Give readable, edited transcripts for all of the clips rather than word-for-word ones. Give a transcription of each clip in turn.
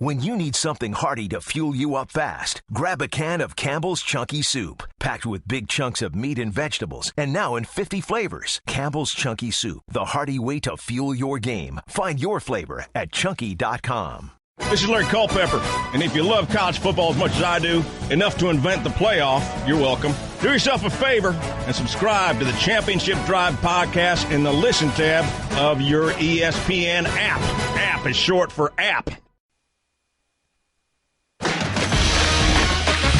When you need something hearty to fuel you up fast, grab a can of Campbell's Chunky Soup. Packed with big chunks of meat and vegetables, and now in 50 flavors. Campbell's Chunky Soup, the hearty way to fuel your game. Find your flavor at Chunky.com. This is Larry Culpepper, and if you love college football as much as I do, enough to invent the playoff, you're welcome. Do yourself a favor and subscribe to the Championship Drive podcast in the Listen tab of your ESPN app. App is short for app.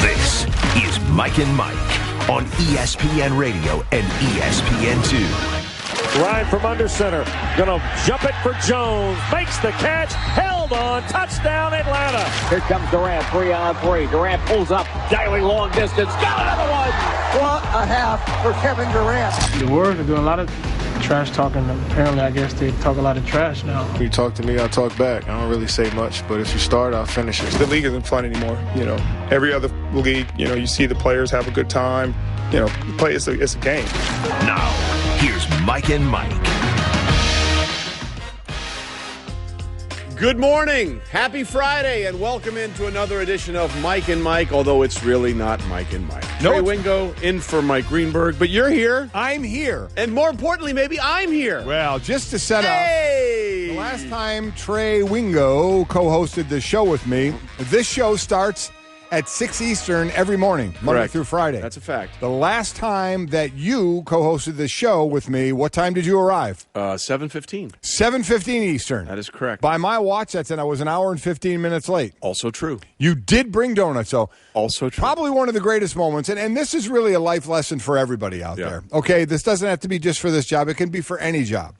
This is Mike and Mike on ESPN Radio and ESPN2. Ryan from under center, gonna jump it for Jones, makes the catch, held on, touchdown Atlanta. Here comes Durant, 3-on-3. Durant pulls up, dialing long distance, got another one. What a half for Kevin Durant. The Warriors are doing a lot of trash talking. Apparently, I guess they talk a lot of trash now. When you talk to me, I'll talk back. I don't really say much, but if you start, I'll finish it. The league isn't fun anymore. Every other league, you see the players have a good time. Play. It's a game. Now, here's Mike and Mike. Good morning. Happy Friday, and welcome into another edition of Mike and Mike, although it's really not Mike and Mike. No, Trey Wingo in for Mike Greenberg, but you're here. I'm here. And more importantly, maybe I'm here. Well, just to set up, Hey! the last time Trey Wingo co-hosted the show with me, this show starts at 6 Eastern every morning, Monday Correct. through Friday. That's a fact. The last time that you co-hosted the show with me, what time did you arrive? 7:15. 7:15 Eastern. That is correct. By my watch, I was an hour and 15 minutes late. Also true. You did bring donuts, so Also true. probably one of the greatest moments, and this is really a life lesson for everybody out Yeah. there. Okay, this doesn't have to be just for this job. It can be for any job.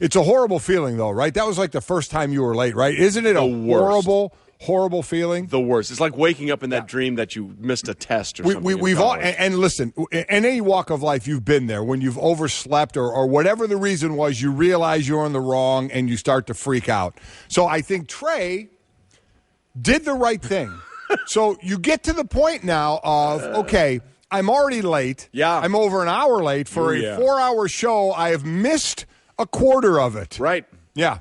It's a horrible feeling, though, right? That was like the first time you were late, right? Isn't it a horrible feeling? The worst. It's like waking up in that dream that you missed a test or something. We've all, and listen, in any walk of life, you've been there. When you've overslept or whatever the reason was, you realize you're in the wrong and you start to freak out. So I think Trey did the right thing. So you get to the point now of, okay, I'm already late. Yeah. I'm over an hour late for a 4-hour show. I have missed a quarter of it. Right. Yeah.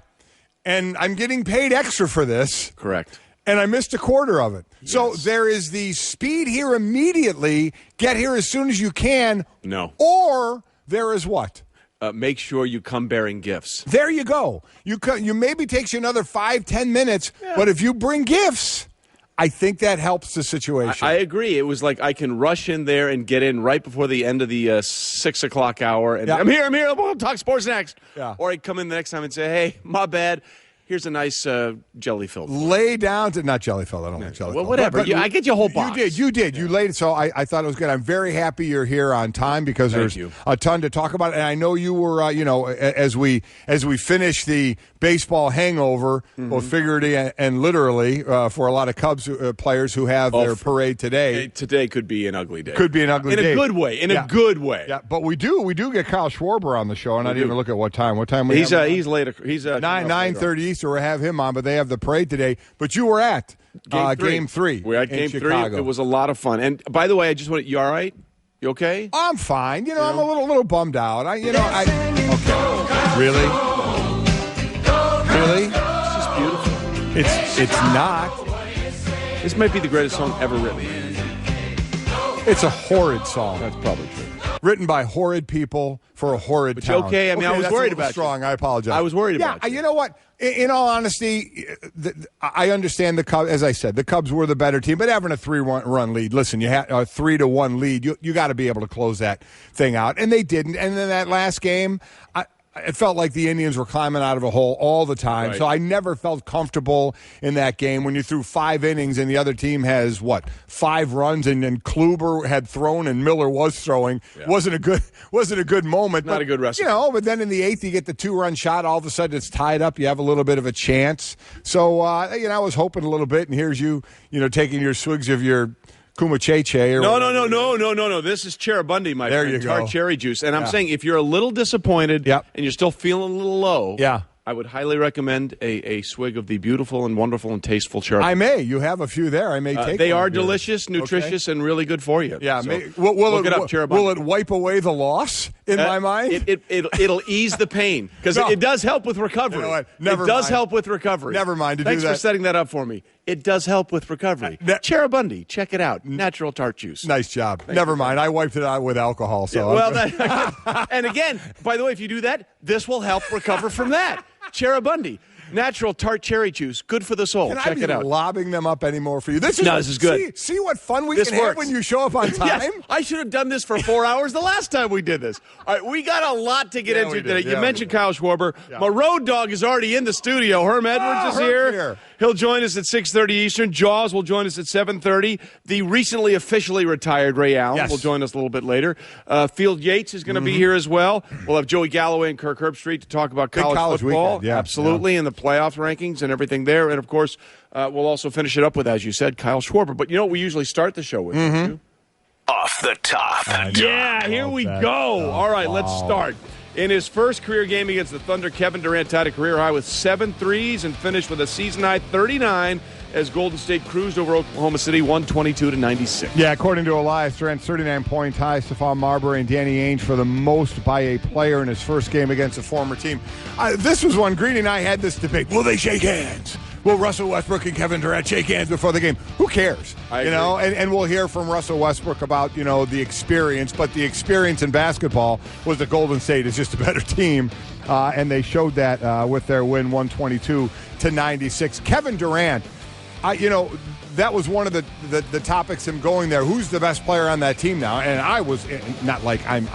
And I'm getting paid extra for this. Correct. And I missed a quarter of it. Yes. So there is the speed here immediately, get here as soon as you can. No. Or there is what? Make sure you come bearing gifts. There you go. You maybe takes you another 5-10 minutes, but if you bring gifts, I think that helps the situation. I agree. It was like I can rush in there and get in right before the end of the 6 o'clock hour. And I'm here. We'll talk sports next. Yeah. Or I come in the next time and say, hey, my bad. Here's a nice jelly-filled. Lay down to, not jelly-filled, I don't like jelly-filled. Well, whatever. I get you a whole box. You did. You laid it, so I thought it was good. I'm very happy you're here on time because there's a ton to talk about. And I know you were, as we finish the baseball hangover, well, figuratively and literally, for a lot of Cubs players who have their parade today. Today could be an ugly day. Could be an ugly day. In a good way. A good way. Yeah, but we do get Kyle Schwarber on the show, and I didn't even look at what time. What time we he's have he's later. He's 9:30 Eastern. We'll have him on, but they have the parade today. But you were at Game 3. We're at Game 3. Chicago. It was a lot of fun. And by the way, I just want you all right? You okay? I'm fine. I'm a little bummed out. Okay. Really? Really? It's just beautiful. It's not. This might be the greatest song ever written. It's a horrid song. That's probably true. Written by horrid people for a horrid but town. Okay. I mean, I was worried about strong. I apologize. I was worried about you. You know what? In all honesty, I understand the Cubs. As I said, the Cubs were the better team, but having a 3-run lead, listen, you had a 3-1 lead. You got to be able to close that thing out, and they didn't. And then that last game, it felt like the Indians were climbing out of a hole all the time. Right. So I never felt comfortable in that game when you threw 5 innings and the other team has, 5 runs, and then Kluber had thrown and Miller was throwing. Yeah. Wasn't a good moment. Not a good recipe. But then in the 8th, you get the 2-run shot. All of a sudden, it's tied up. You have a little bit of a chance. So, I was hoping a little bit, and here's you taking your swigs of your Kumacheche. No. This is Cheribundi, my there friend. You Tart go. cherry juice. And I'm saying if you're a little disappointed and you're still feeling a little low, I would highly recommend a swig of the beautiful and wonderful and tasteful Cheribundi. I may. You have a few there. I may take They one are here. delicious, nutritious, and really good for you. Yeah. So Will it it wipe away the loss in my mind? It'll ease the pain because it does help with recovery. You know what? Never it does mind. help with recovery. Never mind. Thanks for setting that up for me. it does help with recovery. Cherubundi, check it out. Natural tart juice. Nice job. Never mind. I wiped it out with alcohol. So and again, by the way, if you do that, this will help recover from that. Cherubundi. Natural tart cherry juice, good for the soul. Check it out. Lobbing them up anymore for you. This is good. See what fun we can have when you show up on time? Yes, I should have done this for 4 hours the last time we did this. All right, we got a lot to get into today. You mentioned Kyle Schwarber. Yeah. My road dog is already in the studio. Herm Edwards is here. He'll join us at 6:30 Eastern. Jaws will join us at 7:30. The recently officially retired Ray Allen will join us a little bit later. Field Yates is going to be here as well. We'll have Joey Galloway and Kirk Herbstreit to talk about college football. Weekend. Yeah. Absolutely, and the playoff rankings and everything there. And, of course, we'll also finish it up with, as you said, Kyle Schwarber. But you know what we usually start the show with? Off the top. Yeah, here we go. All right, let's start. In his first career game against the Thunder, Kevin Durant tied a career high with 7 threes and finished with a season-high 39 as Golden State cruised over Oklahoma City 122-96. Yeah, according to Elias, Durant's 39-point tie, Stephon Marbury and Danny Ainge for the most by a player in his first game against a former team. This was when Greeny and I had this debate. Will they shake hands? Will Russell Westbrook and Kevin Durant shake hands before the game? Who cares? And we'll hear from Russell Westbrook about, the experience, but the experience in basketball was that Golden State is just a better team, and they showed that with their win 122-96. Kevin Durant, that was one of the topics him going there. Who's the best player on that team now? And I was not like I'm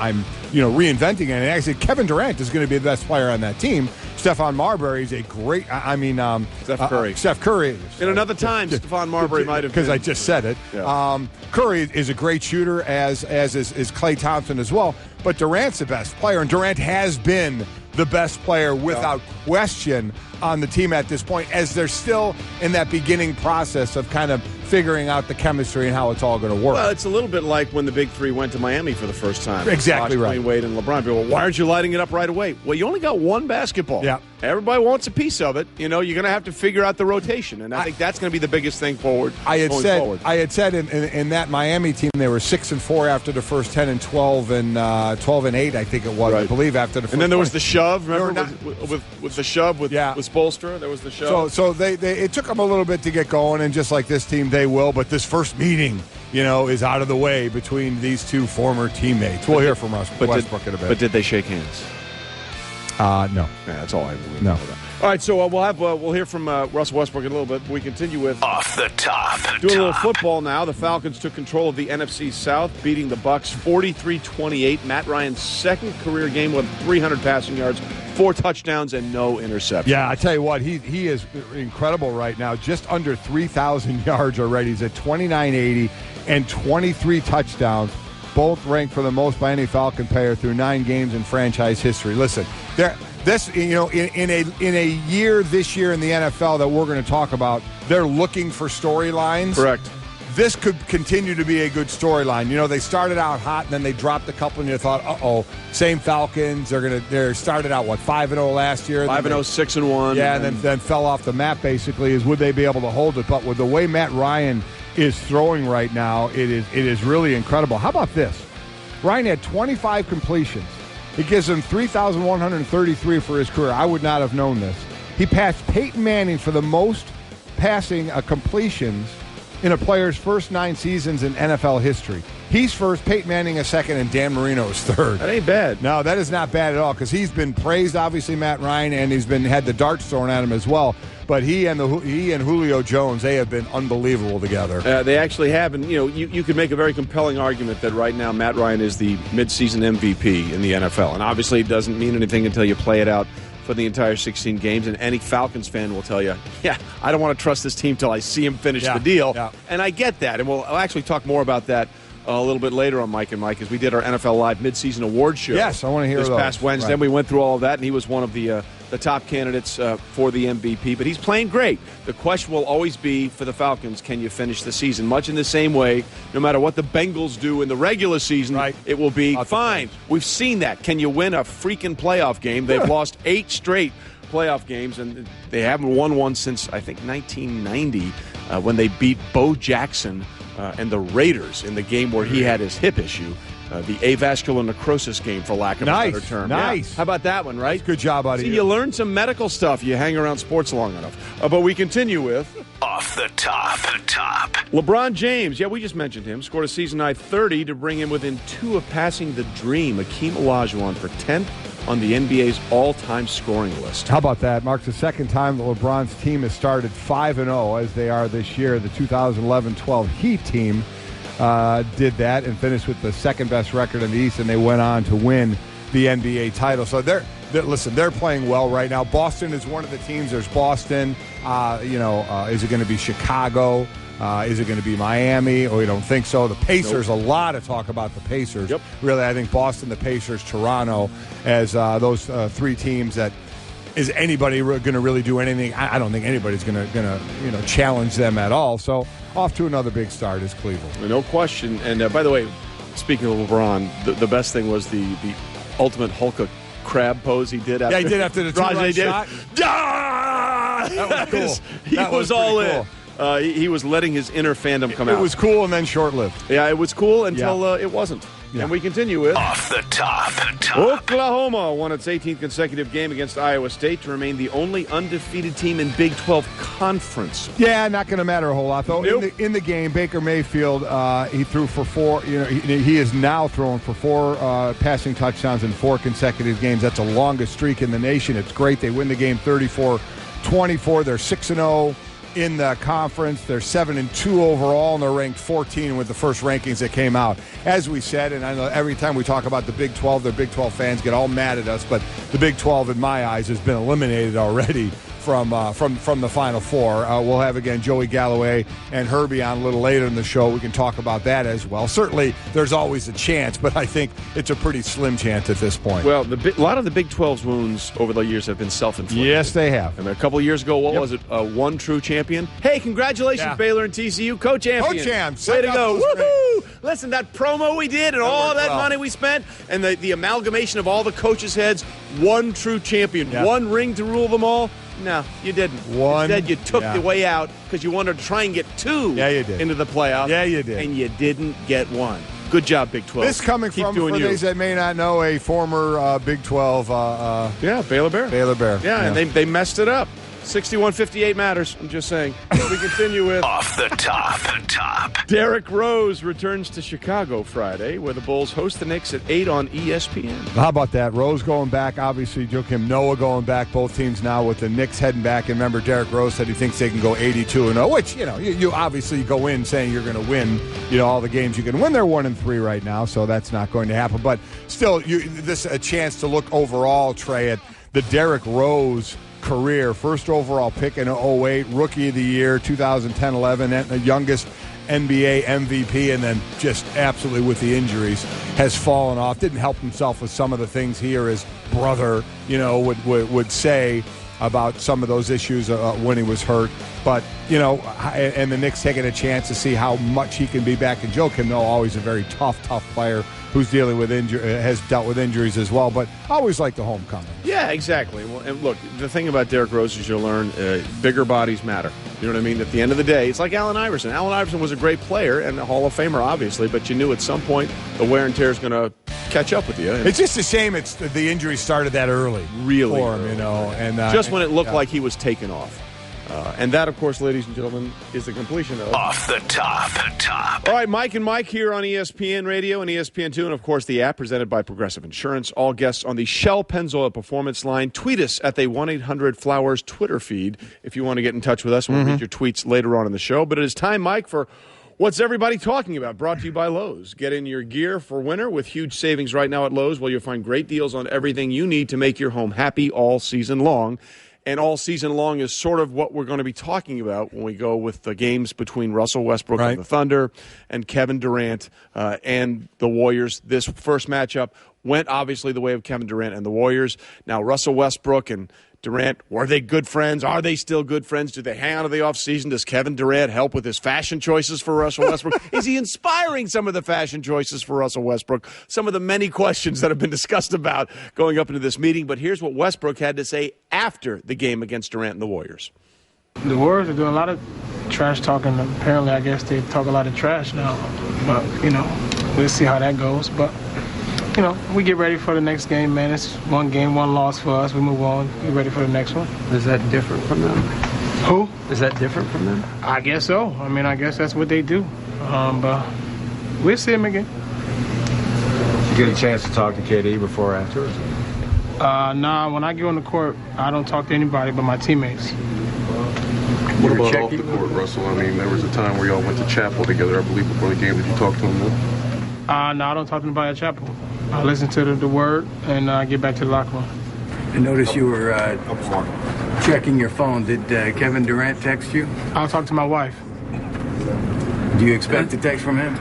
reinventing it. And I said Kevin Durant is going to be the best player on that team. Stephon Marbury is a great. Steph Curry. Steph Curry. In another time, Stephon Marbury might have because I just said it. Yeah. Curry is a great shooter, as is Klay Thompson as well. But Durant's the best player, and Durant has been the best player without question on the team at this point, as they're still in that beginning process of kind of figuring out the chemistry and how it's all going to work. Well, it's a little bit like when the Big Three went to Miami for the first time. Exactly right. Dwayne Wade and LeBron. People, why aren't you lighting it up right away? Well, you only got one basketball. Yeah. Everybody wants a piece of it. You're going to have to figure out the rotation, and I think that's going to be the biggest thing forward. I had said in that Miami team they were 6-4 after the first 10 and 12 and 12-8. I think it was. Right. I believe after the first. And then there was the shove. Remember with the shove with Spoelstra. There was the shove. So they it took them a little bit to get going, and just like this team, they will. But this first meeting, is out of the way between these two former teammates. We'll hear from Westbrook in a bit. But did they shake hands? No. Yeah, that's all I really know about. All right, so we'll hear from Russell Westbrook in a little bit. We continue with Off the Top. Doing a little football now. The Falcons took control of the NFC South, beating the Bucs 43-28. Matt Ryan's second career game with 300 passing yards, 4 touchdowns, and no interceptions. Yeah, I tell you what, he is incredible right now. Just under 3,000 yards already. He's at 2,980 and 23 touchdowns, both ranked for the most by any Falcon player through 9 games in franchise history. Listen, this in a year this year in the NFL that we're going to talk about, they're looking for storylines. Correct. This could continue to be a good storyline. They started out hot and then they dropped a couple, and you thought, same Falcons. They started out 5-0 last year, 5-0, 6-1. Yeah, and then fell off the map. Basically, is would they be able to hold it? But with the way Matt Ryan is throwing right now, it is really incredible. How about this? Ryan had 25 completions. It gives him 3,133 for his career. I would not have known this. He passed Peyton Manning for the most passing completions in a player's first 9 seasons in NFL history. He's first, Peyton Manning is second, and Dan Marino is third. That ain't bad. No, that is not bad at all, because he's been praised, obviously, Matt Ryan, and he's had the darts thrown at him as well. But he and Julio Jones, they have been unbelievable together. They actually have, and you could make a very compelling argument that right now Matt Ryan is the midseason MVP in the NFL, and obviously it doesn't mean anything until you play it out for the entire 16 games, and any Falcons fan will tell you, I don't want to trust this team till I see him finish the deal, and I get that, and we'll actually talk more about that a little bit later on Mike and Mike, as we did our NFL Live midseason award show. Yes, I want to hear this those. Past Wednesday. Right. We went through all of that, and he was one of the top candidates for the MVP. But he's playing great. The question will always be for the Falcons, can you finish the season? Much in the same way, no matter what the Bengals do in the regular season, it will be fine. We've seen that. Can you win a freaking playoff game? They've lost 8 straight playoff games, and they haven't won one since, I think, 1990 when they beat Bo Jackson and the Raiders in the game where he had his hip issue. The avascular necrosis game, for lack of a better term. Nice. Yeah. How about that one, right? Good job out of you. You learn some medical stuff. You hang around sports long enough. But we continue with Off Off the top. LeBron James, we just mentioned him, scored a season-high 30 to bring him within 2 of passing the dream, Akeem Olajuwon, for 10th on the NBA's all-time scoring list. How about that? Marks the second time that LeBron's team has started 5-0 as they are this year. The 2011-12 Heat team did that and finished with the second-best record in the East, and they went on to win the NBA title. So they're playing well right now. Boston is one of the teams. There's Boston. Is it going to be Chicago? Is it going to be Miami? Or you don't think so? The Pacers, nope. A lot of talk about the Pacers. Yep. Really, I think Boston, the Pacers, Toronto as those 3 teams that is anybody going to really do anything? I don't think anybody's going to challenge them at all. So off to another big start is Cleveland. No question. And by the way, speaking of LeBron, the best thing was the ultimate Hulk crab pose he did after. Yeah, he did after the two-run shot. That was cool. He was all in. He was letting his inner fandom come out. It was cool and then short-lived. Yeah, it was cool until it wasn't. Yeah. And we continue with Off the top. Oklahoma won its 18th consecutive game against Iowa State to remain the only undefeated team in Big 12 Conference. Yeah, not going to matter a whole lot, though. Nope. In the game, Baker Mayfield, he threw for 4. He is now throwing for 4 passing touchdowns in 4 consecutive games. That's the longest streak in the nation. It's great. They win the game 34-24. They're 6-0. In the conference. They're 7-2 overall, and they're ranked 14 with the first rankings that came out. As we said, and I know every time we talk about the Big 12, the Big 12 fans get all mad at us, but the Big 12, in my eyes, has been eliminated already from the Final Four. We'll have, again, Joey Galloway and Herbie on a little later in the show. We can talk about that as well. Certainly, there's always a chance, but I think it's a pretty slim chance at this point. Well, a lot of the Big 12's wounds over the years have been self-inflicted. Yes, they have. And a couple of years ago, what was it? One true champion? Hey, congratulations, Baylor and TCU, co-champions. Co-champs. Way to go. Woohoo! Listen, that promo we did and all that money we spent and the amalgamation of all the coaches' heads, one true champion, one ring to rule them all. No, you didn't. Instead, you took the way out because you wanted to try and get 2 into the playoffs. Yeah, you did. And you didn't get 1. Good job, Big 12. This coming for those that may not know, a former Big 12 Baylor Bear. Baylor Bear. Yeah, and they messed it up. 61-58 matters. I'm just saying. We continue with Off the top. Derrick Rose returns to Chicago Friday, where the Bulls host the Knicks at 8 on ESPN. How about that? Rose going back. Obviously, Joakim Noah going back. Both teams now with the Knicks heading back. And remember, Derrick Rose said he thinks they can go 82-0, which, you obviously go in saying you're going to win, all the games you can win. They're 1-3 right now, so that's not going to happen. But still, this is a chance to look overall, Trey, at the Derrick Rose career. First overall pick in 2008, Rookie of the Year, 2010-11, and the youngest NBA MVP, and then just absolutely with the injuries has fallen off. Didn't help himself with some of the things he or his brother, would say about some of those issues when he was hurt. But, and the Knicks taking a chance to see how much he can be back. And Joakim Noah, always a very tough player who's dealing with has dealt with injuries as well. But I always like the homecoming. Yeah, exactly. Well, and look, the thing about Derrick Rose is you'll learn bigger bodies matter. You know what I mean? At the end of the day, it's like Allen Iverson. Allen Iverson was a great player and a Hall of Famer, obviously, but you knew at some point the wear and tear is going to catch up with you. It's just a shame the injury started that early. Really for him, and just when it looked like he was taken off. And that, of course, ladies and gentlemen, is the completion of Off the Top. All right, Mike and Mike here on ESPN Radio and ESPN2, and, of course, the app presented by Progressive Insurance. All guests on the Shell Pennzoil Performance Line. Tweet us at the 1-800-FLOWERS Twitter feed if you want to get in touch with us. We'll read your tweets later on in the show. But it is time, Mike, for What's Everybody Talking About, brought to you by Lowe's. Get in your gear for winter with huge savings right now at Lowe's, where you'll find great deals on everything you need to make your home happy all season long. And all season long is sort of what we're going to be talking about when we go with the games between Russell Westbrook and the Thunder and Kevin Durant and the Warriors. This first matchup went obviously the way of Kevin Durant and the Warriors. Now, Russell Westbrook and Durant, were they good friends? Are they still good friends? Do they hang out in the offseason? Does Kevin Durant help with his fashion choices for Russell Westbrook? Is he inspiring some of the fashion choices for Russell Westbrook? Some of the many questions that have been discussed about going up into this meeting. But here's what Westbrook had to say after the game against Durant and the Warriors. The Warriors are doing a lot of trash talking. Apparently, I guess they talk a lot of trash now. But, we'll see how that goes. But we get ready for the next game, man. It's one game, one loss for us. We move on. Get ready for the next one. Is that different from them? Who? Is that different from them? I guess so. I mean, I guess that's what they do. But we'll see him again. Did you get a chance to talk to KD before or after? Nah, when I get on the court, I don't talk to anybody but my teammates. What about off the court, Russell? I mean, there was a time where y'all went to chapel together, I believe, before the game. Did you talk to him then? No, I don't talk to anybody at chapel. I listen to the word and get back to the locker room. I noticed you were checking your phone. Did Kevin Durant text you? I'll talk to my wife. Do you expect a text from him?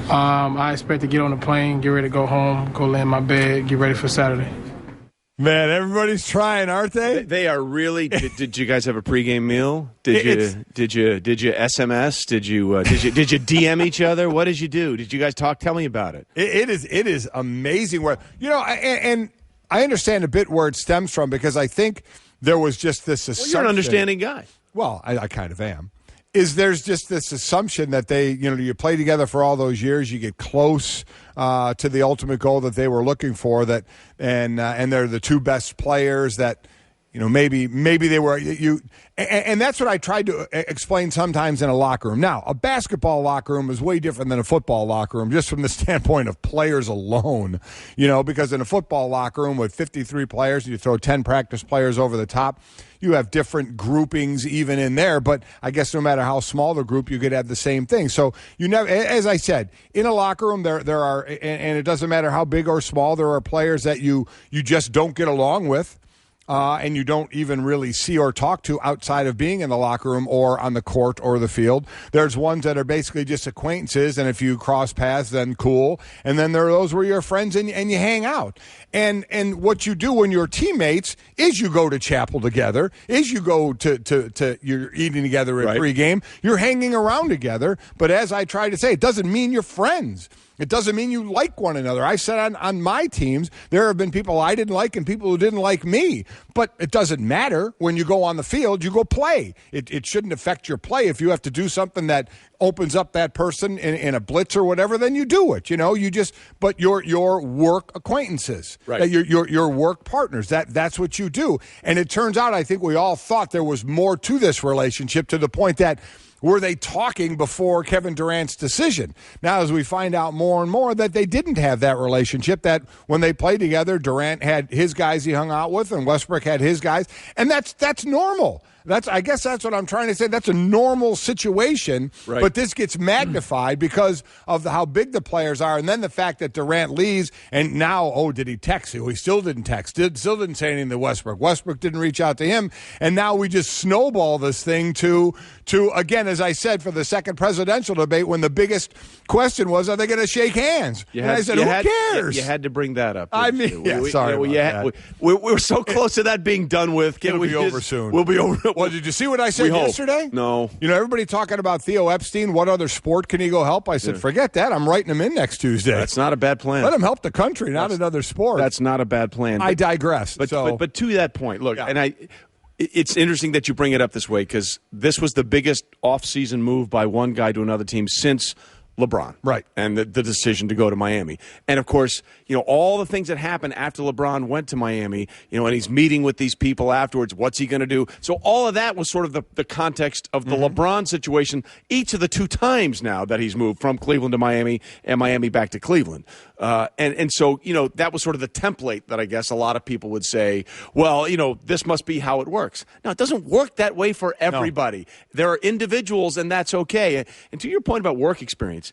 I expect to get on the plane, get ready to go home, go lay in my bed, get ready for Saturday. Man, everybody's trying, aren't they? They are really. Did you guys have a pregame meal? Did you SMS? Did you DM each other? What did you do? Did you guys talk? Tell me about it. It is amazing where and I understand a bit where it stems from because I think there was just this assumption. Well, you're an understanding guy. Well, I kind of am. There's just this assumption that you play together for all those years, you get close to the ultimate goal that they were looking for, and they're the two best players that, maybe they were and that's what I tried to explain sometimes in a locker room. Now, a basketball locker room is way different than a football locker room, just from the standpoint of players alone, because in a football locker room with 53 players, you throw 10 practice players over the top. You have different groupings even in there, but I guess no matter how small the group, you could have the same thing. So you never, as I said, in a locker room, there are, and it doesn't matter how big or small, there are players that you just don't get along with. And you don't even really see or talk to outside of being in the locker room or on the court or the field. There's ones that are basically just acquaintances, and if you cross paths, then cool. And then there are those where you're friends and you hang out. And what you do when you're teammates is you go to chapel together, is you go to you're eating together at pregame, you're hanging around together. But as I try to say, it doesn't mean you're friends. It doesn't mean you like one another. I said on my teams, there have been people I didn't like and people who didn't like me. But it doesn't matter. When you go on the field, you go play. It shouldn't affect your play. If you have to do something that opens up that person in a blitz or whatever, then you do it. But your work acquaintances, right? Your work partners. That's what you do. And it turns out, I think we all thought there was more to this relationship, to the point that, were they talking before Kevin Durant's decision? Now, as we find out more and more that they didn't have that relationship, that when they played together, Durant had his guys he hung out with and Westbrook had his guys, and that's normal. I guess that's what I'm trying to say. That's a normal situation, right. But this gets magnified because of how big the players are, and then the fact that Durant leaves, and now, did he text you? He still didn't text. Still didn't say anything to Westbrook. Westbrook didn't reach out to him, and now we just snowball this thing to again, as I said, for the second presidential debate, when the biggest question was, are they going to shake hands? I said, who cares? You had to bring that up. I mean, sorry about that. We were so close to that being done with. It'll be over soon. We'll be over. Well, did you see what I said yesterday? No. Everybody talking about Theo Epstein. What other sport can he go help? I said, forget that. I'm writing him in next Tuesday. That's not a bad plan. Let him help the country, not another sport. That's not a bad plan. I digress. But to that point, look, it's interesting that you bring it up this way, because this was the biggest offseason move by one guy to another team since LeBron. Right. And the decision to go to Miami. And, of course, all the things that happened after LeBron went to Miami, and he's meeting with these people afterwards. What's he going to do? So all of that was sort of the context of the LeBron situation each of the two times now that he's moved from Cleveland to Miami and Miami back to Cleveland. And so, that was sort of the template that I guess a lot of people would say, well, this must be how it works. No, it doesn't work that way for everybody. No. There are individuals, and that's okay. And to your point about work experience,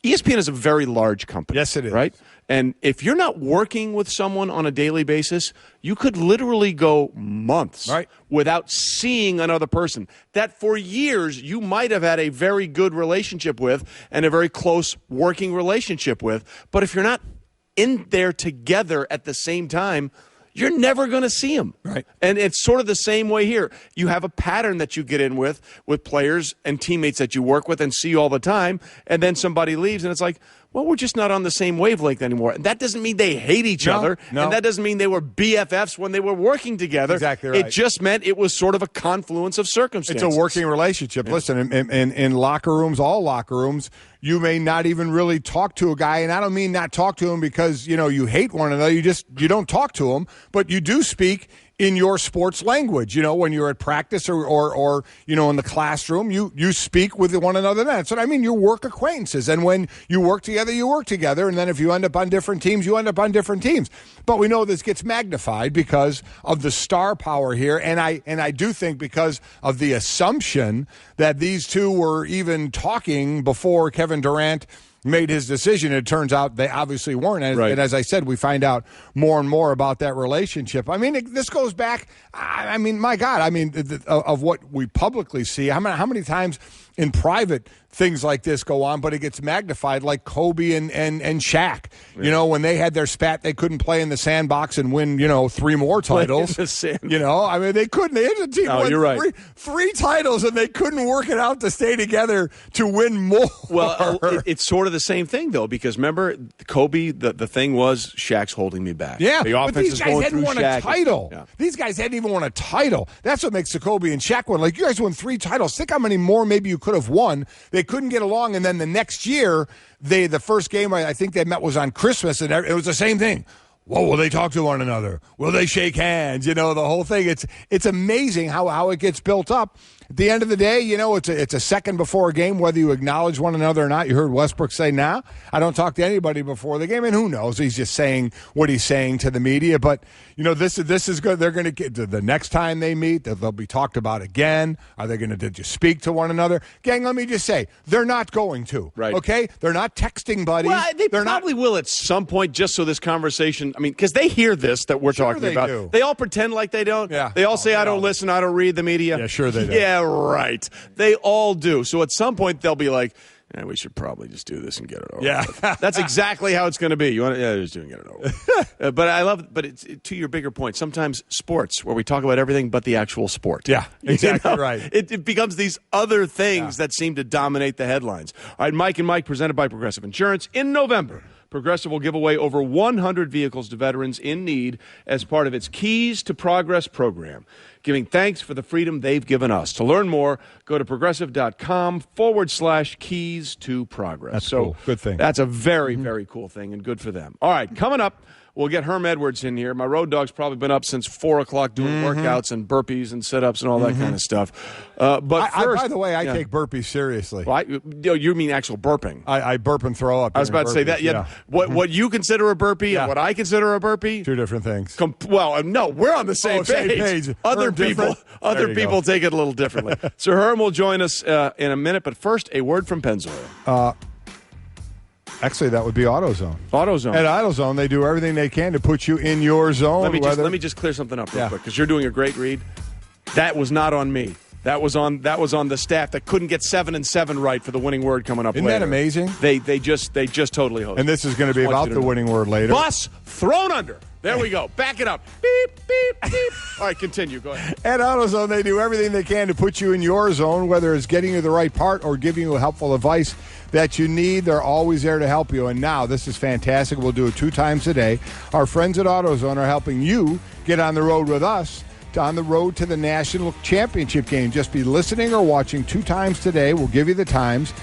ESPN is a very large company. Yes, it is. Right? And if you're not working with someone on a daily basis, you could literally go months without seeing another person that for years you might have had a very good relationship with and a very close working relationship with. But if you're not in there together at the same time, you're never going to see them. Right. And it's sort of the same way here. You have a pattern that you get in with players and teammates that you work with and see all the time, and then somebody leaves, and it's like, well, we're just not on the same wavelength anymore. And that doesn't mean they hate each other, and that doesn't mean they were BFFs when they were working together. Exactly right. It just meant it was sort of a confluence of circumstances. It's a working relationship. Yeah. Listen, in locker rooms, all locker rooms, you may not even really talk to a guy, and I don't mean not talk to him because, you hate one another. You don't talk to him, but you do speak in your sports language. When you're at practice or in the classroom, you speak with one another. That's what I mean. You work acquaintances. And when you work together, you work together. And then if you end up on different teams, you end up on different teams. But we know this gets magnified because of the star power here. And I do think because of the assumption that these two were even talking before Kevin Durant made his decision. It turns out they obviously weren't. And, and as I said, we find out more and more about that relationship. I mean, this goes back, my God, of what we publicly see. How many times in private things like this go on, but it gets magnified, like Kobe and Shaq. Yeah. When they had their spat, they couldn't play in the sandbox and win, 3 more titles. They couldn't. They had a team win right. three titles, and they couldn't work it out to stay together to win more. Well, it's sort of the same thing, though, because remember, Kobe, the thing was Shaq's holding me back. Yeah, the but these guys hadn't won Shaq. A title. Yeah. These guys hadn't even won a title. That's what makes the Kobe and Shaq one. Like, you guys won 3 titles. Think how many more maybe you could have won. They couldn't get along, and then the next year, the first game I think they met was on Christmas, and it was the same thing. Whoa, will they talk to one another? Will they shake hands? The whole thing. It's amazing how it gets built up. At the end of the day, it's a second before a game, whether you acknowledge one another or not. You heard Westbrook say, I don't talk to anybody before the game, and who knows? He's just saying what he's saying to the media. But, this is good. They're going to get the next time they meet, they'll be talked about again. Are they going to just speak to one another? Gang, let me just say, they're not going to. Right. Okay? They're not texting buddies. Well, they probably will at some point, just so this conversation, because they hear this that we're talking about. Do. They all pretend like they don't. Yeah. They all say, I don't listen, I don't read the media. Yeah, sure they do. Yeah, right. They all do. So at some point, they'll be like, we should probably just do this and get it over. Yeah. That's exactly how it's going to be. Just do it and get it over. But I love it. But it's to your bigger point. Sometimes sports, where we talk about everything but the actual sport. Yeah, exactly right. It becomes these other things that seem to dominate the headlines. All right, Mike and Mike, presented by Progressive Insurance. In November, Progressive will give away over 100 vehicles to veterans in need as part of its Keys to Progress program, giving thanks for the freedom they've given us. To learn more, go to progressive.com/keys to progress. That's cool. Good thing. That's a very, very cool thing, and good for them. All right, coming up, we'll get Herm Edwards in here. My road dog's probably been up since 4 o'clock doing workouts and burpees and sit-ups and all that kind of stuff. But first, by the way, I take burpees seriously. Well, you mean actual burping? I burp and throw up. I was about to say that. Yeah. What you consider a burpee and what I consider a burpee? 2 different things. No, we're on the same page. Other people take it a little differently. So Herm will join us in a minute, but first, a word from Pennzoil. Actually, that would be AutoZone. AutoZone. At AutoZone, they do everything they can to put you in your zone. Let me just clear something up real quick, because you're doing a great read. That was not on me. That was on the staff that couldn't get 7 and 7 right for the winning word coming up. Isn't later. that amazing? They just totally hosted. And this is going to be about the winning word later. Bus thrown under. There we go. Back it up. Beep, beep, beep. All right, continue. Go ahead. At AutoZone, they do everything they can to put you in your zone, whether it's getting you the right part or giving you helpful advice that you need. They're always there to help you. And now, this is fantastic. We'll do it 2 times a day. Our friends at AutoZone are helping you get on the road with us, on the road to the national championship game. Just be listening or watching 2 times today. We'll give you the times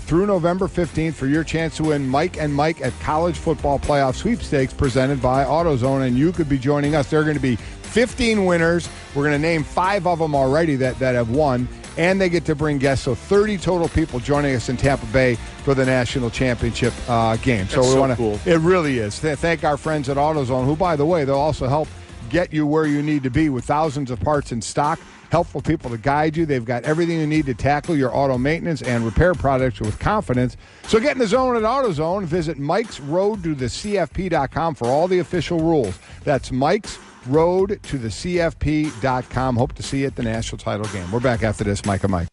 through November 15th for your chance to win Mike and Mike at College Football Playoff Sweepstakes presented by AutoZone, and you could be joining us. There are going to be 15 winners. We're going to name 5 of them already that have won, and they get to bring guests. So 30 total people joining us in Tampa Bay for the national championship game. So we want to. Cool. It really is. Thank our friends at AutoZone, who, by the way, they'll also help get you where you need to be with thousands of parts in stock. Helpful people to guide you. They've got everything you need to tackle your auto maintenance and repair projects with confidence. So get in the zone at AutoZone. Visit Mike'sRoadToTheCFP.com for all the official rules. That's Mike'sRoadToTheCFP.com. Hope to see you at the national title game. We're back after this, Mike and Mike.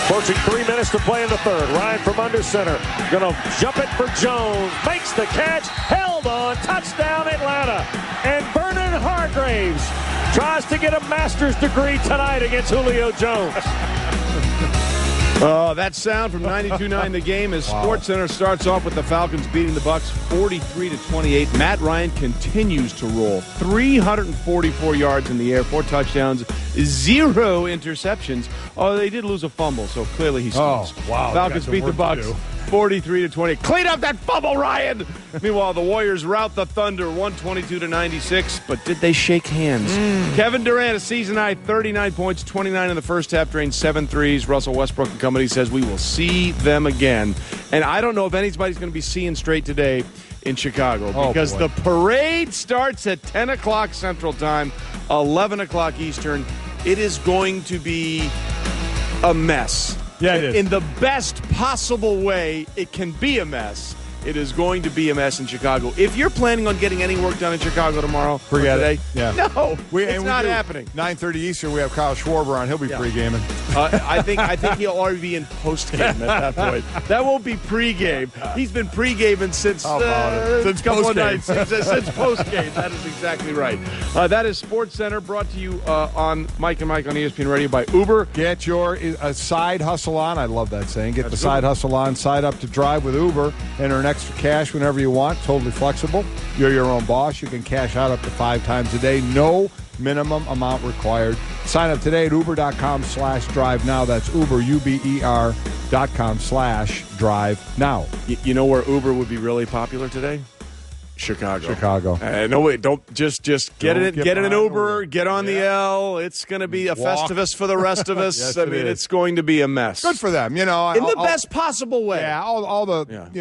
Approaching 3 minutes to play in the third. Ryan from under center. Going to jump it for Jones. Makes the catch. Held on. Touchdown Atlanta. And Vernon Hargraves tries to get a master's degree tonight against Julio Jones. Oh, that sound from 92.9 The Game as SportsCenter starts off with the Falcons beating the Bucs 43-28. Matt Ryan continues to roll. 344 yards in the air, 4 touchdowns, 0 interceptions. Oh, they did lose a fumble, so clearly he scores. Oh, wow. Falcons beat the Bucs 43-20. Clean up that fumble, Ryan! Meanwhile, the Warriors rout the Thunder 122-96, but did they shake hands? Kevin Durant, a season-high 39 points, 29 in the first half, drained 7 threes. Russell Westbrook and company says we will see them again. And I don't know if anybody's going to be seeing straight today in Chicago because the parade starts at 10 o'clock Central Time, 11 o'clock Eastern. It is going to be a mess. Yeah, it is. In the best possible way it can be a mess. It is going to be a mess in Chicago. If you're planning on getting any work done in Chicago tomorrow, forget today, it. Yeah. No, it's not happening. 9:30 Eastern, we have Kyle Schwarber on. He'll be pre-gaming. I think he'll already be in post-game at that point. That won't be pre-game. He's been pre-gaming since a couple of nights. Since post-game. That is exactly right. That is SportsCenter, brought to you on Mike and Mike on ESPN Radio by Uber. Get your side hustle on. I love that saying. Get the side hustle on. Side up to drive with Uber and earn extra cash whenever you want. Totally flexible. You're your own boss. You can cash out up to 5 times a day. No minimum amount required. Sign up today at uber.com/drive now. That's Uber, UBER.com/drive now. You know where Uber would be really popular today? Chicago. No, wait, don't just get in an Uber, get on the L. It's going to be a Festivus for the rest of us. Yes, it's going to be a mess. Good for them, in the best possible way. Yeah, all the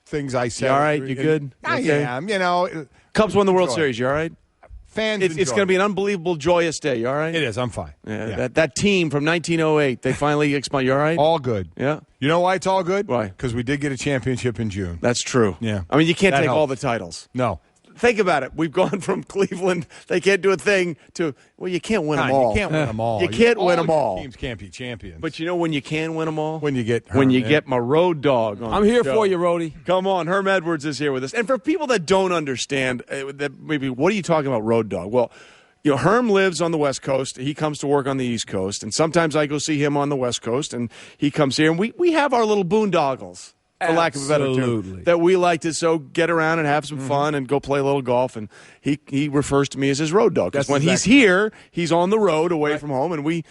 things I said. You all right? You good? I am. Cubs won the World Series. You all right? Fans, it's going to be an unbelievable, joyous day. You all right? It is. I'm fine. Yeah. That team from 1908, they finally expired. You all right? All good. Yeah. You know why it's all good? Why? Because we did get a championship in June. That's true. Yeah. I mean, you can't That take helps. all the titles. No. Think about it. We've gone from Cleveland, they can't do a thing, to, you can't win them all. You can't win them all. You can't win them all. Teams can't be champions. But you know when you can win them all? When you get get my road dog on I'm the here show. for you, Rhodey. Come on. Herm Edwards is here with us. And for people that don't understand, that maybe, what are you talking about, road dog? Well, Herm lives on the West Coast. He comes to work on the East Coast. And sometimes I go see him on the West Coast, and he comes here. And we have our little boondoggles, for lack of a better term, that we like to get around and have some fun and go play a little golf. And he refers to me as his road dog. Because when he's here, he's on the road away from home, and we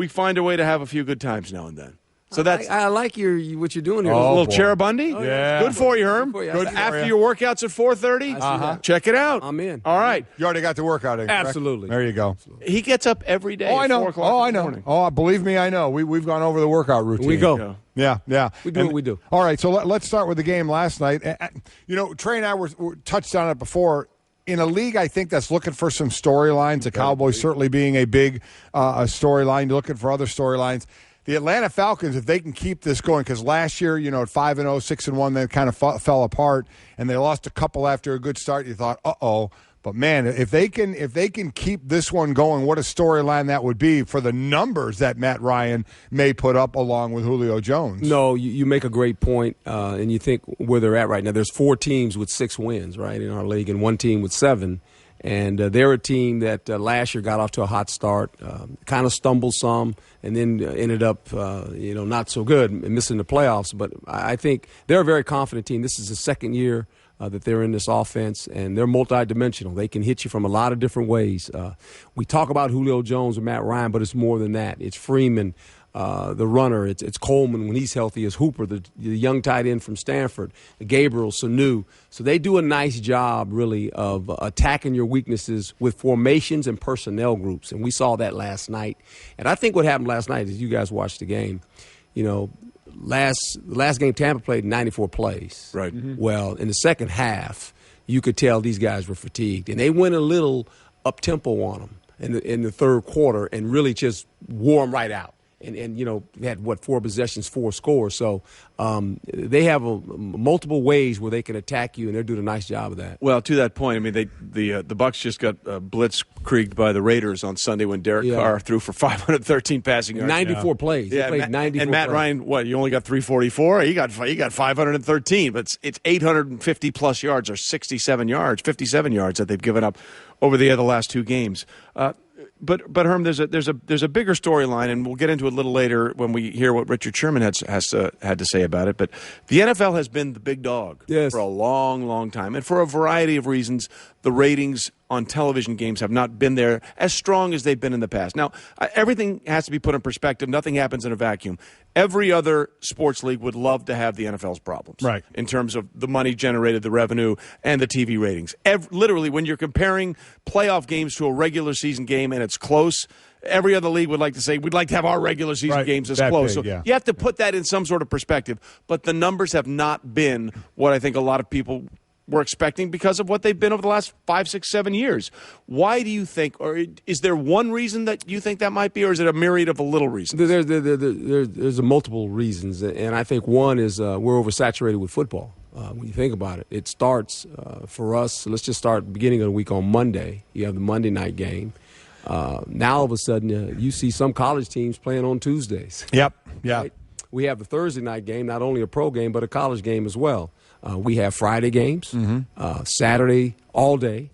find a way to have a few good times now and then. So I like what you're doing here. A little Cheribundi? Oh, yeah. Good for you, Herm. Good After your workouts at 4:30, check it out. I'm in. All right. You already got the workout in, correct? Absolutely. There you go. He gets up every day. Oh, I know. At 4 o'clock I know. morning. Oh, believe me, I know. We've gone over the workout routine. We go. Yeah. We do what we do. All right, so let's start with the game last night. Trey and I were touched on it before. In a league, I think that's looking for some storylines. The Cowboys certainly being a big storyline. You're looking for other storylines. The Atlanta Falcons, if they can keep this going, because last year, at 5-0, 6-1, they kind of fell apart, and they lost a couple after a good start. You thought, uh-oh. But man, if they can keep this one going, what a storyline that would be for the numbers that Matt Ryan may put up along with Julio Jones. No, you make a great point, and you think where they're at right now. There's 4 teams with 6 wins, right, in our league, and 1 team with 7. And they're a team that last year got off to a hot start, kind of stumbled some, and then ended up, not so good, missing the playoffs. But I think they're a very confident team. This is the second year that they're in this offense, and they're multidimensional. They can hit you from a lot of different ways. We talk about Julio Jones and Matt Ryan, but it's more than that. It's Freeman, the runner. It's Coleman when he's healthy. It's Hooper, the young tight end from Stanford, Gabriel, Sanu. So they do a nice job, really, of attacking your weaknesses with formations and personnel groups, and we saw that last night. And I think what happened last night is you guys watched the game, last game Tampa played 94 plays. Right. Mm-hmm. Well, in the second half, you could tell these guys were fatigued, and they went a little up-tempo on them in the third quarter and really just wore them right out. And had, 4 possessions, 4 scores. So they have multiple ways where they can attack you, and they're doing a nice job of that. Well, to that point, I mean, the Bucs just got blitzkrieged by the Raiders on Sunday when Derek Carr threw for 513 passing yards. 94 plays. Yeah, played 94 and Matt plays. Ryan, what? You only got 344. He got 513, but it's 850 plus yards or 57 yards that they've given up over the last 2 games. But Herm, there's a bigger storyline, and we'll get into it a little later when we hear what Richard Sherman had to say about it. But the NFL has been the big dog for a long, long time, and for a variety of reasons, the ratings on television games have not been there as strong as they've been in the past. Now, everything has to be put in perspective. Nothing happens in a vacuum. Every other sports league would love to have the NFL's problems, right? In terms of the money generated, the revenue, and the TV ratings. Literally, when you're comparing playoff games to a regular season game and it's close, every other league would like to say, we'd like to have our regular season games as close. Big, so you have to put that in some sort of perspective. But the numbers have not been what I think a lot of people were expecting because of what they've been over the last 5, 6, 7 years. Why do you think, or is there one reason that you think that might be, or is it a myriad of a little reasons? There's multiple reasons, and I think one is we're oversaturated with football. When you think about it, it starts for us. So let's just start beginning of the week on Monday. You have the Monday night game. Now all of a sudden, you see some college teams playing on Tuesdays. Yep. Yeah. Right? We have the Thursday night game, not only a pro game but a college game as well. We have Friday games, Saturday all day,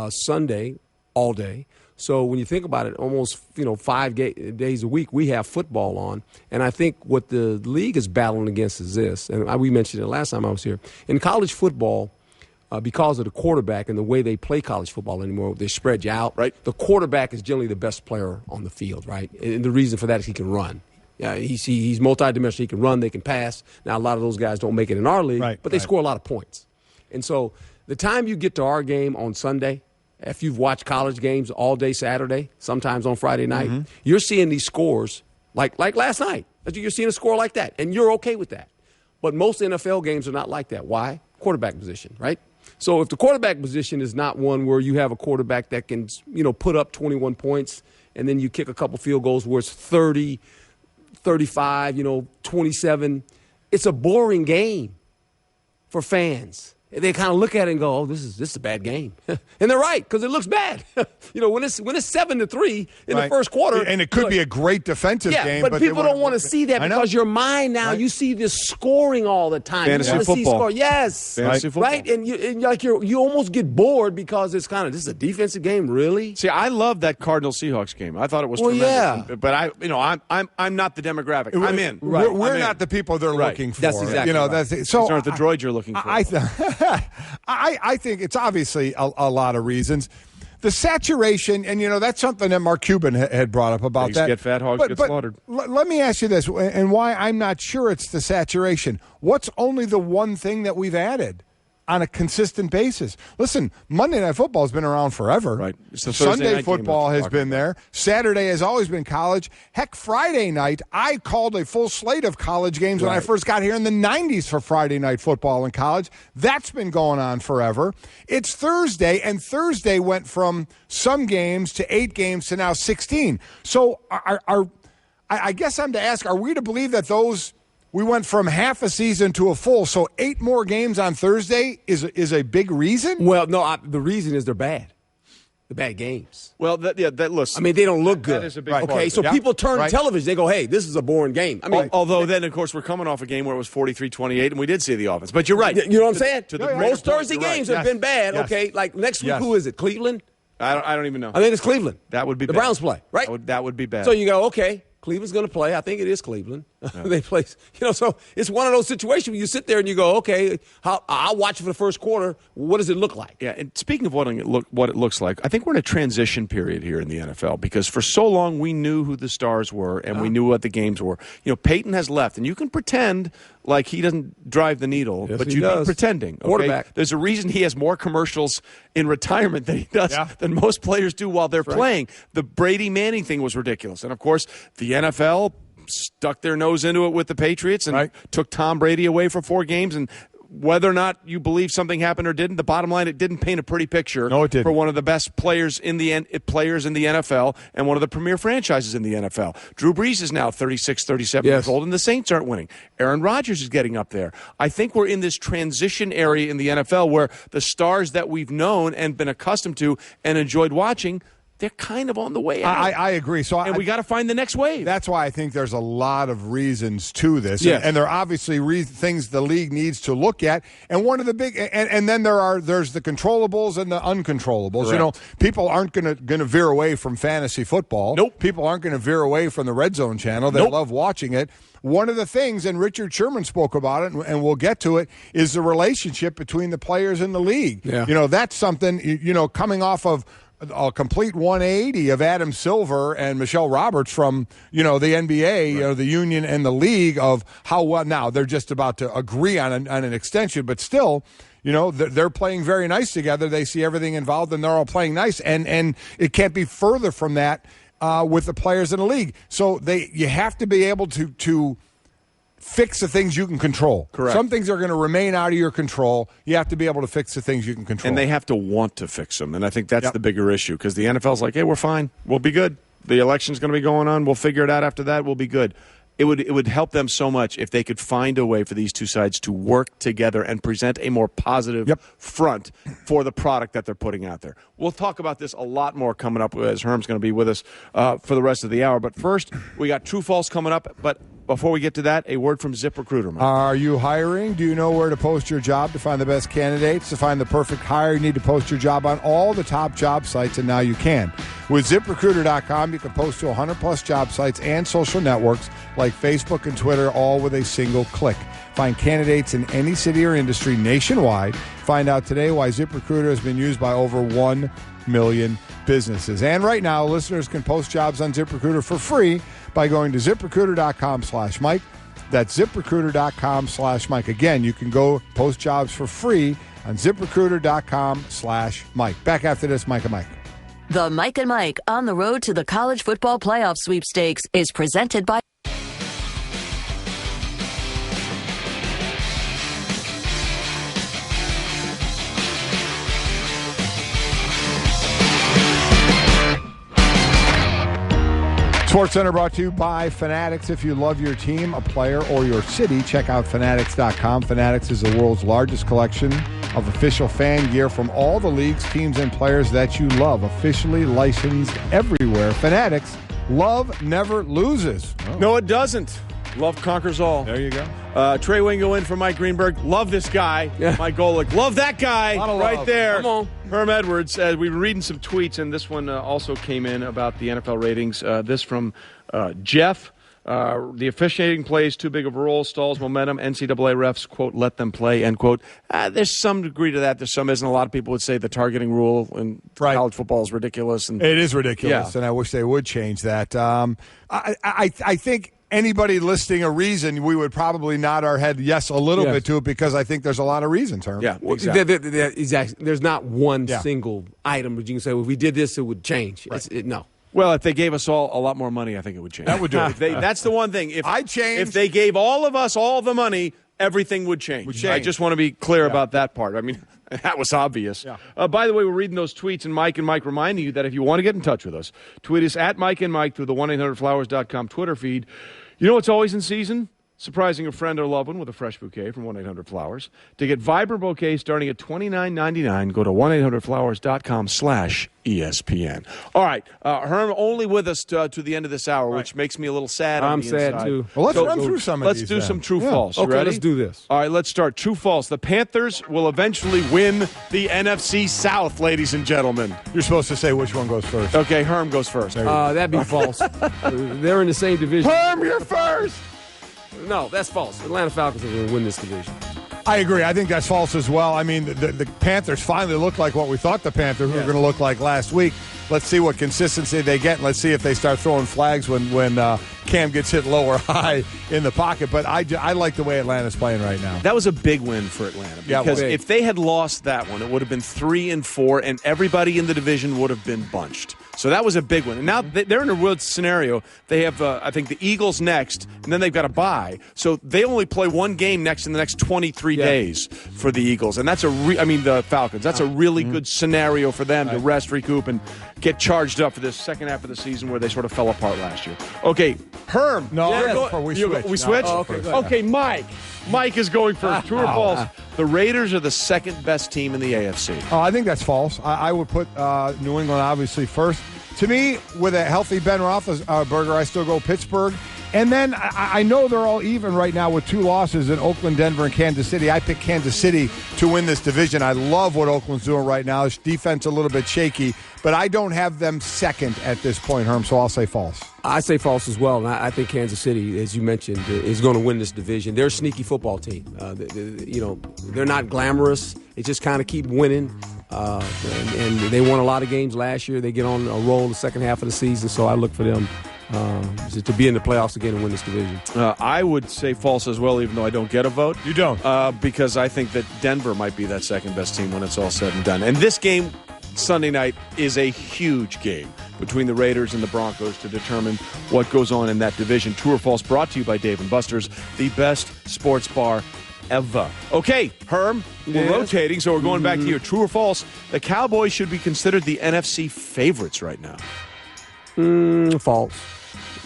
Sunday all day. So when you think about it, almost 5 days a week we have football on. And I think what the league is battling against is this, and we mentioned it last time I was here. In college football, because of the quarterback and the way they play college football anymore, they spread you out. Right. The quarterback is generally the best player on the field, right? And the reason for that is he can run. Yeah, he's multidimensional. He can run, they can pass. Now, a lot of those guys don't make it in our league, but they score a lot of points. And so the time you get to our game on Sunday, if you've watched college games all day Saturday, sometimes on Friday night, you're seeing these scores like last night. You're seeing a score like that, and you're okay with that. But most NFL games are not like that. Why? Quarterback position, right? So if the quarterback position is not one where you have a quarterback that can, put up 21 points and then you kick a couple field goals where it's 30, 35, 27. It's a boring game for fans. They kind of look at it and go, "Oh, this is a bad game," and they're right because it looks bad. When it's 7-3 in the first quarter, and it could be a great defensive game. But people don't want to see that because your mind now you see this scoring all the time. Fantasy you want to see football, yes, fantasy football, right? And you almost get bored because it's kind of this is a defensive game, really. See, I love that Cardinals Seahawks game. I thought it was tremendous. Yeah. But I'm not the demographic. I'm in. Right. We're not the people they're looking for. That's exactly that's it. So these aren't the droids you're looking for. I think it's obviously a lot of reasons. The saturation, and that's something that Mark Cuban had brought up about Pigs that. Get fat, hogs get slaughtered. Let me ask you this, and why I'm not sure it's the saturation. What's only the one thing that we've added on a consistent basis? Listen, Monday Night Football has been around forever. Right. Sunday football has been there. Saturday has always been college. Heck, Friday night, I called a full slate of college games when I first got here in the 90s for Friday night football in college. That's been going on forever. It's Thursday, and Thursday went from some games to 8 games to now 16. So I guess I'm to ask, are we to believe that we went from half a season to a full, so 8 more games on Thursday is a big reason? Well, no, the reason is they're bad. They're bad games. Well, listen. I mean, they don't look good. That is a big part of it. So people turn to television. They go, hey, this is a boring game. I mean, although then, of course, we're coming off a game where it was 43-28, and we did see the offense. But you're right. You know what I'm saying? Most Thursday games have been bad. Yes. Okay, like next week, who is it? Cleveland? I don't even know. I think it's Cleveland. That would be the bad. Browns play, right? That would be bad. So you go, okay. Cleveland's going to play. I think it is Cleveland. They play, so it's one of those situations where you sit there and you go, okay, I'll watch it for the first quarter. What does it look like? Yeah, and speaking of what it looks like, I think we're in a transition period here in the NFL because for so long we knew who the stars were and we knew what the games were. Peyton has left, and you can pretend like he doesn't drive the needle, but you'd be pretending. Okay? Quarterback. There's a reason he has more commercials in retirement than he does than most players do while they're playing. The Brady Manning thing was ridiculous. And, of course, the NFL stuck their nose into it with the Patriots and took Tom Brady away for 4 games. And whether or not you believe something happened or didn't, the bottom line, it didn't paint a pretty picture for one of the best players in the NFL and one of the premier franchises in the NFL. Drew Brees is now 36, 37 years old, and the Saints aren't winning. Aaron Rodgers is getting up there. I think we're in this transition area in the NFL where the stars that we've known and been accustomed to and enjoyed watching, they're kind of on the way out. I agree. And we got to find the next wave. That's why I think there's a lot of reasons to this. Yes. And there are obviously things the league needs to look at. And one of the big and then there's the controllables and the uncontrollables. Correct. People aren't going to veer away from fantasy football. Nope. People aren't going to veer away from the Red Zone channel. They love watching it. One of the things, and Richard Sherman spoke about it, and we'll get to it, is the relationship between the players in the league. Yeah. That's something, coming off of a complete 180 of Adam Silver and Michelle Roberts from, the NBA, the union and the league, of how well now they're just about to agree on an extension, but still, they're playing very nice together. They see everything involved, and they're all playing nice, and it can't be further from that with the players in the league. So you have to be able to fix the things you can control. Correct. Some things are going to remain out of your control. You have to be able to fix the things you can control. And they have to want to fix them. And I think that's the bigger issue, because the NFL's like, hey, we're fine. We'll be good. The election's going to be going on. We'll figure it out after that. We'll be good. It would help them so much if they could find a way for these two sides to work together and present a more positive front for the product that they're putting out there. We'll talk about this a lot more coming up, as Herm's going to be with us for the rest of the hour. But first, we got True False coming up. But before we get to that, a word from ZipRecruiter, Mike. Are you hiring? Do you know where to post your job to find the best candidates? To find the perfect hire, you need to post your job on all the top job sites, and now you can. With ZipRecruiter.com, you can post to 100-plus job sites and social networks like Facebook and Twitter, all with a single click. Find candidates in any city or industry nationwide. Find out today why ZipRecruiter has been used by over 1 million businesses. And right now, listeners can post jobs on ZipRecruiter for free by going to ZipRecruiter.com/Mike. That's ZipRecruiter.com/Mike. Again, you can go post jobs for free on ZipRecruiter.com/Mike. Back after this, Mike and Mike. The Mike and Mike on the road to the college football playoff sweepstakes is presented by SportsCenter brought to you by Fanatics. If you love your team, a player, or your city, check out Fanatics.com. Fanatics is the world's largest collection of official fan gear from all the leagues, teams, and players that you love. Officially licensed everywhere. Fanatics, love never loses. Oh. No, it doesn't. Love conquers all. There you go. Trey Wingo in for Mike Greenberg. Love this guy. Yeah. Mike Golick. Love that guy right love. there. Come on. Herm Edwards. We were reading some tweets, and this one also came in about the NFL ratings. This from Jeff. The officiating plays too big of a role, stalls momentum. NCAA refs, quote, let them play, end quote. There's some degree to that. There's some isn't. A lot of people would say the targeting rule in college football is ridiculous. And it is ridiculous, and I wish they would change that. I think anybody listing a reason, we would probably nod our head yes a little bit to it, because I think there's a lot of reasons, Herm. Yeah, exactly. Exactly. There's not one single item that you can say, well, if we did this, it would change. Right. No. Well, if they gave us all a lot more money, I think it would change. That would do it. That's the one thing. If they gave all of us all the money, everything would change. I just want to be clear about that part. I mean, that was obvious. Yeah. By the way, we're reading those tweets, and Mike reminding you that if you want to get in touch with us, tweet us at Mike and Mike through the 1-800-Flowers.com Twitter feed. You know what's always in season? Surprising a friend or loved one with a fresh bouquet from 1-800-Flowers. To get vibrant bouquets starting at $29.99, go to 1-800-Flowers.com/ESPN. All right, Herm only with us to the end of this hour, which makes me a little sad. I'm sad, too. Well, let's run through some of these. Let's do some true-false. Okay, ready? let's do this. All right, let's start. True-false. The Panthers will eventually win the NFC South, ladies and gentlemen. You're supposed to say which one goes first. Okay, Herm goes first. That'd be false. They're in the same division. Herm, you're first. No, that's false. Atlanta Falcons are going to win this division. I agree. I think that's false as well. I mean, the Panthers finally look like what we thought the Panthers were going to look like last week. Let's see what consistency they get, and let's see if they start throwing flags when Cam gets hit low or high in the pocket. But I like the way Atlanta's playing right now. That was a big win for Atlanta, because if they had lost that one, it would have been 3-4, and everybody in the division would have been bunched. So that was a big one. And now they're in a real scenario. They have, I think, the Eagles next, and then they've got a bye. So they only play one game next in the next 23 days for the Eagles. And that's the Falcons. That's a really good scenario for them to rest, recoup, and get charged up for this second half of the season where they sort of fell apart last year. Okay, Herm. No, we switched. We switched? No, okay, Mike. Mike is going first. True or false? The Raiders are the second best team in the AFC. Oh, I think that's false. I would put New England obviously first. to me, with a healthy Ben Roethlisberger, I still go Pittsburgh. And then I know they're all even right now with 2 losses in Oakland, Denver, and Kansas City. I picked Kansas City to win this division. I love what Oakland's doing right now. Its defense a little bit shaky, but I don't have them second at this point, Herm, so I'll say false. I say false as well, and I think Kansas City, as you mentioned, is going to win this division. They're a sneaky football team. They're not glamorous. They just kind of keep winning, and they won a lot of games last year. They get on a roll the second half of the season, so I look for them to be in the playoffs again and win this division. I would say false as well, even though I don't get a vote. You don't? Because I think that Denver might be that second-best team when it's all said and done. And this game Sunday night is a huge game between the Raiders and the Broncos to determine what goes on in that division. True or false, brought to you by Dave & Buster's, the best sports bar ever. Okay, Herm, we're rotating, so we're going back to your true or false. The Cowboys should be considered the NFC favorites right now. False.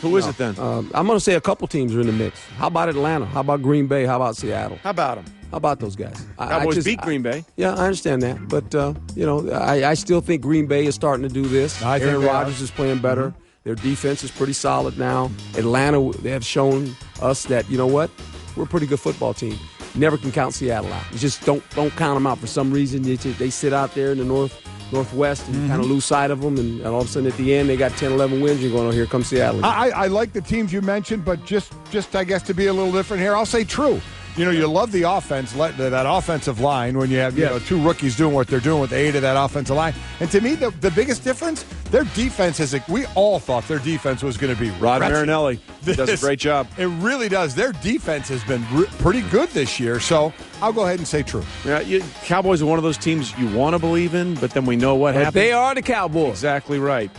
Who is it then? I'm going to say a couple teams are in the mix. How about Atlanta? How about Green Bay? How about Seattle? How about them? How about those guys? Cowboys beat Green Bay. Yeah, I understand that. But, I still think Green Bay is starting to do this. Aaron Rodgers is playing better. Mm-hmm. Their defense is pretty solid now. Atlanta, they have shown us that, you know what? We're a pretty good football team. Never can count Seattle out. You just don't count them out for some reason. They sit out there in the Northwest and kind of lose sight of them, and all of a sudden at the end they got 10, 11 wins. You're going, oh, here comes Seattle. I like the teams you mentioned, but just I guess to be a little different here, I'll say true. You love the offense, that offensive line when you have 2 rookies doing what they're doing with the 8 of that offensive line. And to me, the biggest difference, their defense is we all thought their defense was going to be Rod Marinelli does a great job. It really does. Their defense has been pretty good this year, so I'll go ahead and say true. Yeah, Cowboys are one of those teams you want to believe in, but then we know what happens. They are the Cowboys. Exactly right.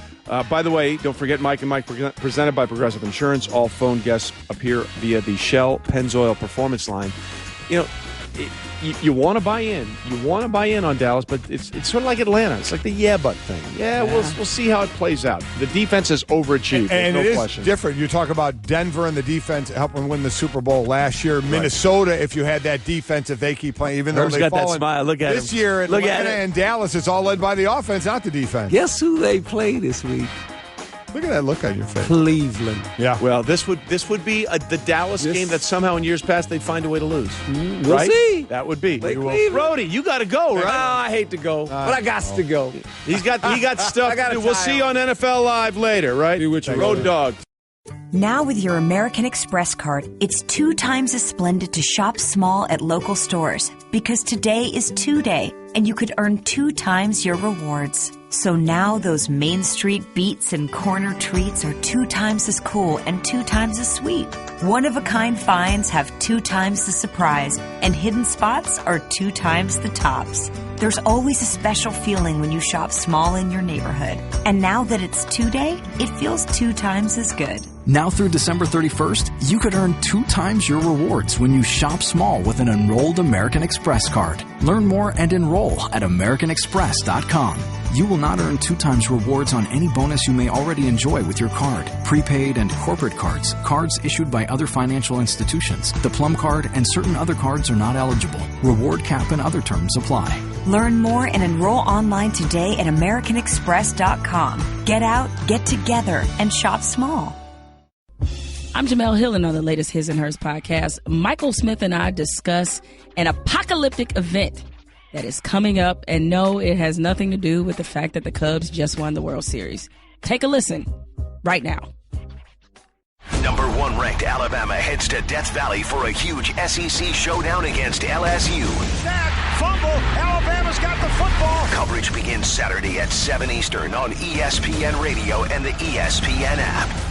By the way, don't forget Mike and Mike, presented by Progressive Insurance. All phone guests appear via the Shell Pennzoil Performance line. You want to buy in. You want to buy in on Dallas, but it's sort of like Atlanta. It's like the but thing. We'll see how it plays out. The defense has overachieved. And no it is question. Different. You talk about Denver and the defense helping win the Super Bowl last year. Minnesota, if you had that defense, if they keep playing, even though they've fallen. That smile. Look at this him. year, Look Atlanta and Dallas, it's all led by the offense, not the defense. Guess who they play this week? Look at that look on your face. Cleveland. Yeah. Well, this would be the Dallas game that somehow in years past they'd find a way to lose. We'll see. That would be. Brody, you got to go, right? No, I hate to go, but I got to go. He got stuff to do. We'll see you on NFL Live later, right? Be with you. Road Dog. Now with your American Express card, it's 2 times as splendid to shop small at local stores because today is 2 Day and you could earn 2 times your rewards. So now those Main Street beats and corner treats are 2 times as cool and 2 times as sweet. One-of-a-kind finds have 2 times the surprise and hidden spots are 2 times the tops. There's always a special feeling when you shop small in your neighborhood. And now that it's 2 Day, it feels 2 times as good. Now through December 31st, you could earn 2 times your rewards when you shop small with an enrolled American Express card. Learn more and enroll at americanexpress.com. You will not earn 2 times rewards on any bonus you may already enjoy with your card. Prepaid and corporate cards, cards issued by other financial institutions, the Plum Card, and certain other cards are not eligible. Reward cap and other terms apply. Learn more and enroll online today at americanexpress.com. Get out, get together, and shop small. I'm Jamel Hill, and on the latest His and Hers podcast, Michael Smith and I discuss an apocalyptic event that is coming up, and no, it has nothing to do with the fact that the Cubs just won the World Series. Take a listen right now. Number 1 ranked Alabama heads to Death Valley for a huge SEC showdown against LSU. Snap, fumble, Alabama's got the football. Coverage begins Saturday at 7 Eastern on ESPN Radio and the ESPN app.